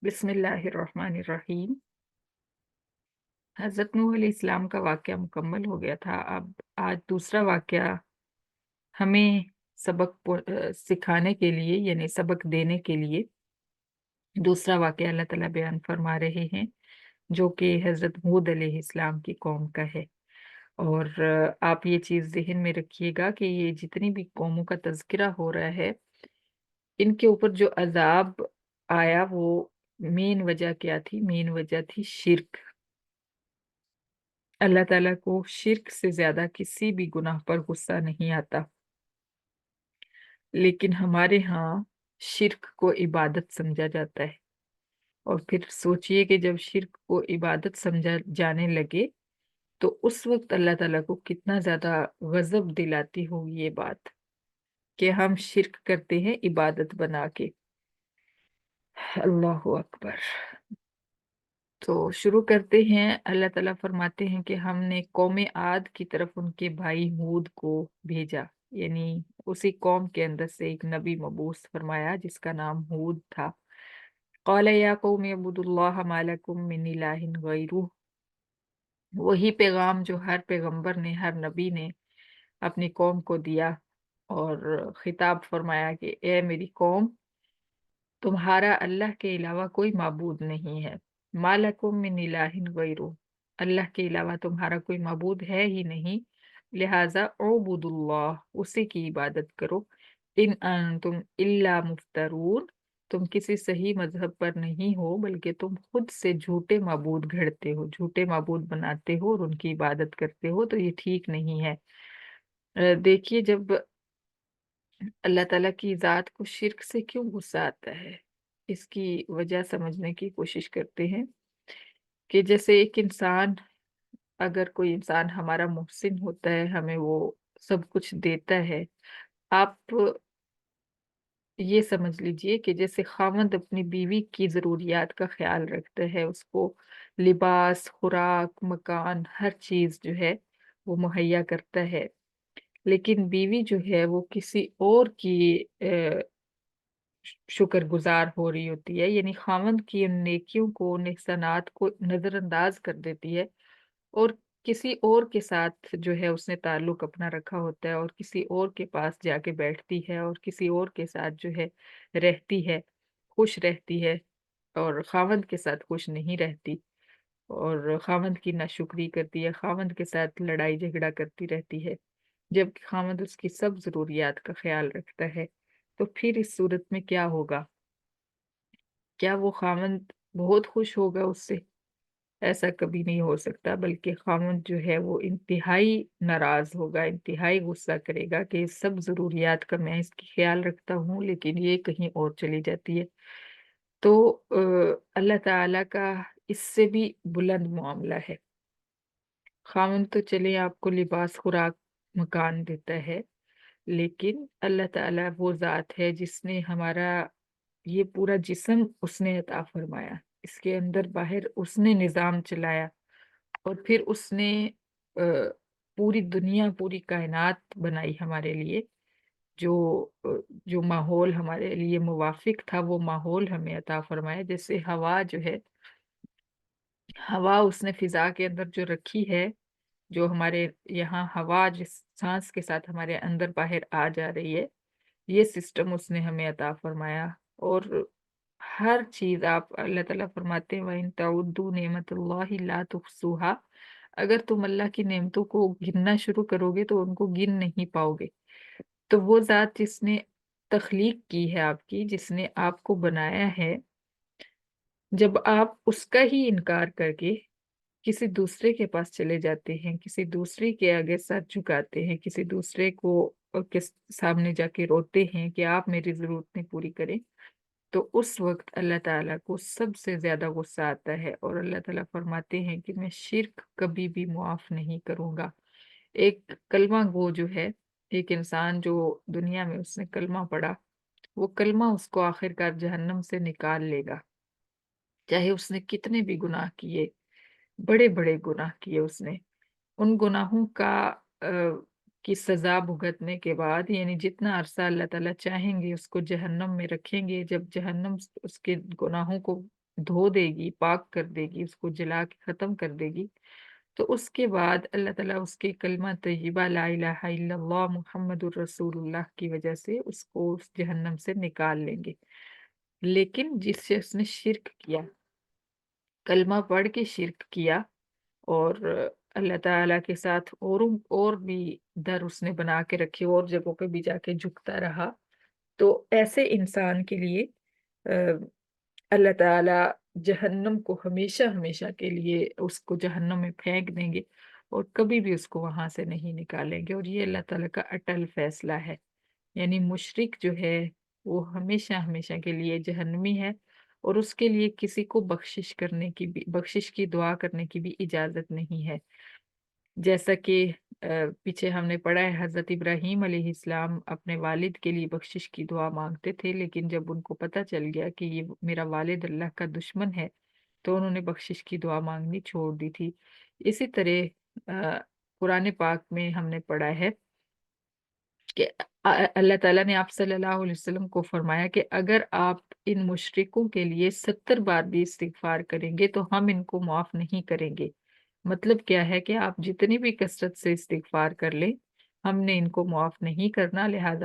बिस्मिल्लाहिर्रहमानिर्रहीम। हज़रत नूह अलैहिस्सलाम का वाक़या मुकम्मल हो गया था। अब आज दूसरा वाक़या हमें सिखाने के लिए यानी सबक देने के लिए दूसरा वाक़या अल्लाह ताला बयान फरमा रहे हैं, जो कि हज़रत हूद अलैहिस्सलाम की कौम का है। और आप ये चीज़ ज़हन में रखिएगा कि ये जितनी भी कौमों का तज़किरा हो रहा है, इनके ऊपर जो अज़ाब आया वो मेन वजह क्या थी? मेन वजह थी शिर्क। अल्लाह ताला को शिर्क से ज़्यादा किसी भी गुनाह पर गुस्सा नहीं आता। लेकिन हमारे यहाँ शिर्क को इबादत समझा जाता है। और फिर सोचिए कि जब शिर्क को इबादत समझा जाने लगे, तो उस वक़्त अल्लाह ताला को कितना ज़्यादा गज़ब दिलाती होगी ये बात, कि हम शिर्क करते हैं इबादत बना के। अल्लाहु अकबर! तो शुरू करते हैं। अल्लाह ताला फरमाते हैं कि हमने कौम आद की तरफ उनके भाई हूद को भेजा, यानी उसी कौम के अंदर से एक नबी मबूस फरमाया जिसका नाम हूद था। क़ाल या कौम अब्दुल्लाह मा लकुम मिन इलाहिन गैरुह। वही पैगाम जो हर पैगंबर ने, हर नबी ने अपनी कौम को दिया और खिताब फरमाया कि ए मेरी कौम, तुम्हारा अल्लाह के अलावा कोई माबूद नहीं है। मालकुम मिन इलाहिन गैरु, अल्लाह के अलावा तुम्हारा कोई माबूद है ही नहीं। लिहाजा उबुदुल्लाह, उसी की इबादत करो। इन अंतुम इल्ला मुफ्तरून, तुम किसी सही मजहब पर नहीं हो, बल्कि तुम खुद से झूठे माबूद घड़ते हो, झूठे माबूद बनाते हो और उनकी इबादत करते हो, तो ये ठीक नहीं है। देखिए, जब अल्लाह ताला की ज़ात को शिर्क से क्यों गुस्सा आता है? इसकी वजह समझने की कोशिश करते हैं कि जैसे एक इंसान, अगर कोई इंसान हमारा मुहसिन होता है, हमें वो सब कुछ देता है। आप ये समझ लीजिए कि जैसे खामंद अपनी बीवी की ज़रूरियात का ख़्याल रखता है, उसको लिबास, खुराक, मकान, हर चीज़ जो है वो मुहैया करता है। लेकिन बीवी जो है वो किसी और की शुक्रगुज़ार हो रही होती है, यानी खामंद की उन नेकियों को, उन एहसानात को नज़रअंदाज कर देती है और किसी और के साथ जो है उसने ताल्लुक अपना रखा होता है और किसी और के पास जाके बैठती है और किसी और के साथ जो है रहती है, खुश रहती है और खामंद के साथ खुश नहीं रहती और खामंद की नाशुक्री करती है, खामंद के साथ लड़ाई झगड़ा करती रहती है। जबकि खामंद उसकी सब ज़रूरियात का ख़्याल रखता है। तो फिर इस सूरत में क्या होगा? क्या वो खामंद बहुत खुश होगा उससे? ऐसा कभी नहीं हो सकता, बल्कि खामंद जो है वो इंतहाई नाराज़ होगा, इंतहाई गुस्सा करेगा कि इस सब ज़रूरियात का मैं इसकी ख़्याल रखता हूँ, लेकिन ये कहीं और चली जाती है। तो अल्लाह ताला का इससे भी बुलंद मामला है। खामंद तो चलिए आपको लिबास, खुराक, मकान देता है, लेकिन अल्लाह ताला वो ज़ात है जिसने हमारा ये पूरा जिस्म उसने अता फरमाया। इसके अंदर बाहर उसने निज़ाम चलाया और फिर उसने पूरी दुनिया, पूरी कायनात बनाई हमारे लिए। जो अ, जो माहौल हमारे लिए मुवाफ़िक था, वो माहौल हमें अता फरमाया। जैसे हवा जो है, हवा उसने फ़िज़ा के अंदर जो रखी है, जो हमारे यहाँ हवा जिस साँस के साथ हमारे अंदर-बाहर आ जा रही है, ये सिस्टम उसने हमें अता फरमाया। और हर चीज़, आप अल्लाह ताला फरमाते हैं व इन तउद्दू निअमतुल्लाहि ला तुहसूहा, अगर तुम अल्लाह की नेमतों को गिनना शुरू करोगे तो उनको गिन नहीं पाओगे। तो वो ज़ात जिसने तख्लीक की है आपकी, जिसने आपको बनाया है, जब आप उसका ही इनकार करके किसी दूसरे के पास चले जाते हैं, किसी दूसरे के आगे सर झुकाते हैं, किसी दूसरे को के सामने जाके रोते हैं कि आप मेरी ज़रूरतें पूरी करें, तो उस वक़्त अल्लाह ताला को सबसे ज़्यादा गुस्सा आता है और अल्लाह ताला फरमाते हैं कि मैं शिर्क कभी भी मुआफ़ नहीं करूँगा। एक कलमा गो जो है, एक इंसान जो दुनिया में उसने कलमा पढ़ा, वो कलमा उसको आखिरकार जहन्नम से निकाल लेगा। चाहे उसने कितने भी गुनाह किए, बड़े-बड़े गुनाह किए उसने, उन गुनाहों का की सज़ा भुगतने के बाद, यानी जितना अरसा अल्लाह ताला चाहेंगे उसको जहन्नम में रखेंगे, जब जहन्नम उसके गुनाहों को دھو دے گی، پاک کر دے گی، اس کو جلا کے ختم کر دے گی، تو اس کے بعد اللہ تعالیٰ اس کے کلمہ طیبہ لا الہ الا اللہ محمد الرسول اللہ کی وجہ سے اس کو اس جہنم سے نکال لیں گے۔ لیکن جس شخص نے شرک کیا، کلمہ پڑھ کے شرک کیا، اور اللہ تعالیٰ کے ساتھ اور بھی در اس نے بنا کے رکھے، اور جگہوں پہ بھی جا کے جھکتا رہا، تو ایسے انسان کے لیے اللہ تعالیٰ جہنم کو ہمیشہ ہمیشہ کے لیے اس کو جہنم میں پھینک دیں گے، اور کبھی بھی اس کو وہاں سے نہیں نکالیں گے، اور یہ اللہ تعالیٰ کا اٹل فیصلہ ہے۔ یعنی مشرک جو ہے وہ ہمیشہ ہمیشہ کے لیے جہنمی ہے، اور اس کے لیے کسی کو بخشش کی دعا کرنے کی بھی اجازت نہیں ہے۔ جیسا کہ پیچھے ہم نے پڑھا ہے، حضرت ابراہیم علیہ السلام اپنے والد کے لیے بخشش کی دعا مانگتے تھے، لیکن جب ان کو پتہ چل گیا کہ یہ میرا والد اللہ کا دشمن ہے، تو انہوں نے بخشش کی دعا مانگنی چھوڑ دی تھی۔ اسی طرح قرآن پاک میں ہم نے پڑھا ہے کہ اللہ تعالیٰ نے آپ صلی اللہ علیہ وسلم کو فرمایا کہ اگر آپ ان مشرکوں کے لیے 70 بار بھی استغفار کریں گے تو ہم ان کو معاف نہیں کریں گے۔ مطلب کیا ہے کہ آپ جتنی بھی کثرت سے استغفار کر لیں، ہم نے ان کو معاف نہیں کرنا، لہذا